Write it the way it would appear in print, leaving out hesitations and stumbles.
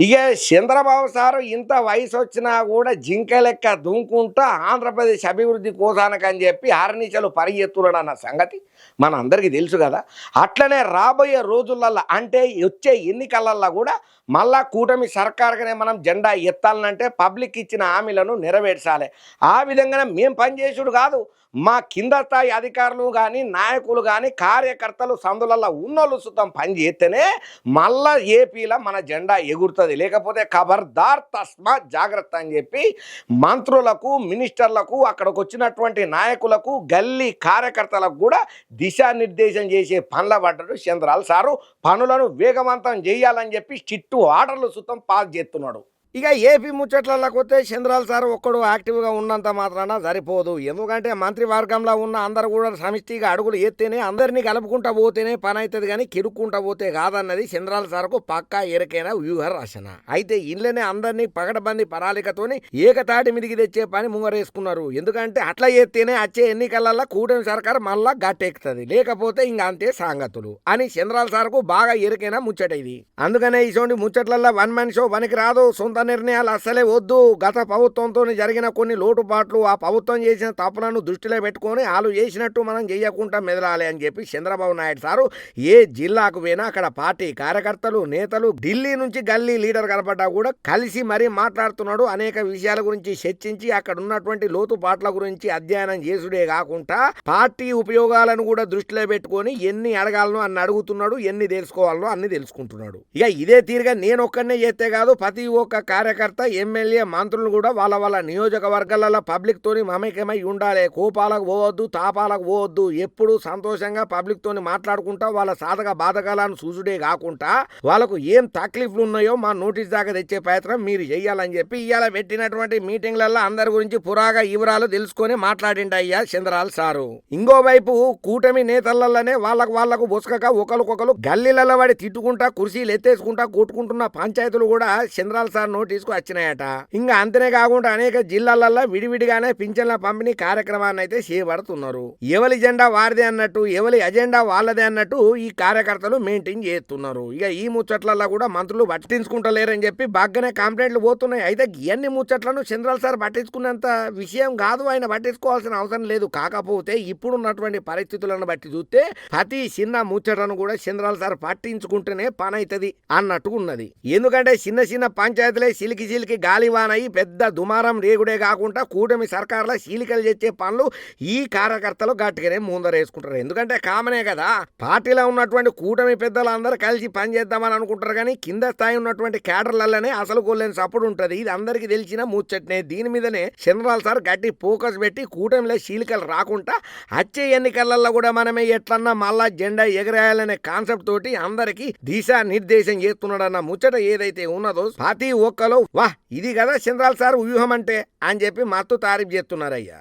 ఇక చంద్రబాబు సారు ఇంత వయసు వచ్చినా కూడా జింక లెక్క దుంకుంటా ఆంధ్రప్రదేశ్ అభివృద్ధి కోసానకని చెప్పి ఆర్నిచలు పరిగెత్తున్నాడు అన్న సంగతి మన అందరికీ తెలుసు కదా. అట్లనే రాబోయే రోజులల్లో అంటే వచ్చే ఎన్నికలల్లో కూడా మళ్ళా కూటమి సర్కారుగానే మనం జెండా ఎత్తాలనంటే పబ్లిక్ ఇచ్చిన హామీలను నెరవేర్చాలి. ఆ విధంగానే మేము పనిచేసుడు కాదు, మా కింద స్థాయి అధికారులు కానీ నాయకులు కానీ కార్యకర్తలు సందులల్లో ఉన్నోళ్ళు సుతం పని చేస్తేనే మళ్ళా ఏపీలో మన జెండా ఎగురుతుంది. లేకపోతే ఖబర్దార్ తస్మాత్ జాగ్రత్త అని చెప్పి మంత్రులకు మినిస్టర్లకు అక్కడికి వచ్చినటువంటి నాయకులకు గల్లీ కార్యకర్తలకు కూడా దిశానిర్దేశం చేసే పనుల పడ్డాడు చంద్రాల సారు. పనులను వేగవంతం చేయాలని చెప్పి స్ట్రిక్ట్ ఆర్డర్లు సుతం పాస్ చేస్తున్నాడు. ఇక ఏపీ ముచ్చట్లలోకి వస్తే చంద్రాల సార్ ఒక్కడు యాక్టివ్గా ఉన్నంత మాత్రాన సరిపోదు. ఎందుకంటే మంత్రివర్గంలో ఉన్న అందరూ కూడా సమిష్టిగా అడుగులు ఎత్తేనే అందరినీ కలుపుకుంటా పోతేనే పని అవుతుంది, కానీ కిరుక్కుంటా పోతే కాదన్నది చంద్రాల సార్కు పక్కా ఎరకైన వ్యూహ రచన. అయితే ఇళ్ళనే అందరినీ పగడబంది ప్రణాళికతోని ఏకతాటి మీదికి తెచ్చే పని ముంగరేసుకున్నారు. ఎందుకంటే అట్లా ఎత్తేనే వచ్చే ఎన్నికలలో కూటమి సర్కారు మళ్ళా గట్టెక్కుతుంది, లేకపోతే ఇంకా అంతే సాంగతులు అని చంద్రాల సార్కు బాగా ఎరకైన ముచ్చట ఇది. అందుకనే ఇటువంటి ముచ్చట్లలో వన్ మ్యాన్ షో పనికి రాదు, సొంత నిర్ణయాలు అస్సలే వద్దు. గత ప్రభుత్వంతో జరిగిన కొన్ని లోటుపాట్లు, ఆ ప్రభుత్వం చేసిన తప్పులను దృష్టిలో పెట్టుకొని వాళ్ళు చేసినట్టు మనం చేయకుండా మెదలాలి అని చెప్పి చంద్రబాబు నాయుడు సారు ఏ జిల్లాకు పోయినా అక్కడ పార్టీ కార్యకర్తలు నేతలు ఢిల్లీ నుంచి గల్లీ లీడర్ కనపడ్డా కూడా కలిసి మరీ మాట్లాడుతున్నాడు. అనేక విషయాల గురించి చర్చించి అక్కడ ఉన్నటువంటి లోటుపాట్ల గురించి అధ్యయనం చేసుడే కాకుండా పార్టీ ఉపయోగాలను కూడా దృష్టిలో పెట్టుకొని ఎన్ని అడగాలనో అన్ని అడుగుతున్నాడు, ఎన్ని తెలుసుకోవాలనో అన్ని తెలుసుకుంటున్నాడు. ఇక ఇదే తీరుగా నేను ఒక్కనే చేస్తే కాదు, ప్రతి ఒక్క కార్యకర్త ఎమ్మెల్యే మంత్రులు కూడా వాళ్ళ వాళ్ళ నియోజకవర్గాలలో పబ్లిక్ తోని మమేకమై ఉండాలి. కోపాలకు పోవద్దు, తాపాలకు పోవద్దు. ఎప్పుడు సంతోషంగా పబ్లిక్ తోని మాట్లాడుకుంటా వాళ్ళ సాధక బాధకాలను చూసుడే కాకుండా వాళ్ళకు ఏం తక్లీఫ్లు ఉన్నాయో మా నోటీస్ దాకా తెచ్చే ప్రయత్నం మీరు చెయ్యాలని చెప్పి ఇవాళ పెట్టినటువంటి మీటింగ్లలో అందరి గురించి పురాగా వివరాలు తెలుసుకొని మాట్లాడిండి అయ్యా చంద్రాల సారు. ఇంకోవైపు కూటమి నేతలలోనే వాళ్ళకు బొసకక ఒకరికొకరు గల్లీలలో వాడి తిట్టుకుంటా కుర్చీలు ఎత్తేసుకుంటా కొట్టుకుంటున్న పంచాయతీలు కూడా చంద్రాల సార్ నోటీసుకు వచ్చినాయట. ఇంకా అంతనే కాకుండా అనేక జిల్లాలలో విడివిడిగానే పింఛన్ల పంపిణీ కార్యక్రమాన్ని అయితే చేపడుతున్నారు. ఎవరి జెండా వారిదే అన్నట్టు, ఎవరి అజెండా వాళ్ళదే అన్నట్టు ఈ కార్యకర్తలు మెయింటైన్ చేస్తున్నారు. ఇక ఈ ముచ్చట్లలో కూడా మంత్రులు పట్టించుకుంటలేరని చెప్పి బాగానే కంప్లైంట్లు పోతున్నాయి. అయితే ఇవన్నీ ముచ్చట్లను చంద్రాల సార్ పట్టించుకున్నంత విషయం కాదు, ఆయన పట్టించుకోవాల్సిన అవసరం లేదు. కాకపోతే ఇప్పుడున్నటువంటి పరిస్థితులను బట్టి చూస్తే ప్రతి చిన్న ముచ్చటను కూడా చంద్రాల సార్ పట్టించుకుంటేనే పని అవుతుంది అన్నట్టు ఉన్నది. ఎందుకంటే చిన్న చిన్న పంచాయతీలే సిలికి గాలివానయి పెద్ద దుమారం రేగుడే కాకుండా కూటమి సర్కారుల చీలికలు చేసే పనులు ఈ కార్యకర్తలు గట్టిగానే ముందరేసుకుంటారు. ఎందుకంటే కామనే కదా, పార్టీలో ఉన్నటువంటి కూటమి పెద్దలు అందరూ కలిసి పనిచేద్దామని అనుకుంటారు, కానీ కింద స్థాయి ఉన్నటువంటి క్యాడర్లలోనే అసలు కొల్లేని సపోర్ట్ ఉంటుంది. ఇది అందరికీ తెలిసిన ముచ్చట్నే. దీని మీదనే చంద్రాల సార్ గట్టి ఫోకస్ పెట్టి కూటమిలో చీలికలు రాకుండా వచ్చే ఎన్నికలలో కూడా మనమే ఎట్లన్నా మళ్ళా జెండా ఎగరేయాలనే కాన్సెప్ట్ తోటి అందరికీ దిశా నిర్దేశం చేస్తున్నాడన్న ముచ్చట ఏదైతే ఉన్నదో ప్రతి ఒక్కరు వా ఇది కదా చంద్రాల సార్ వ్యూహం అంటే అని చెప్పి మత్తు తారీఫ్ చేస్తున్నారయ్యా.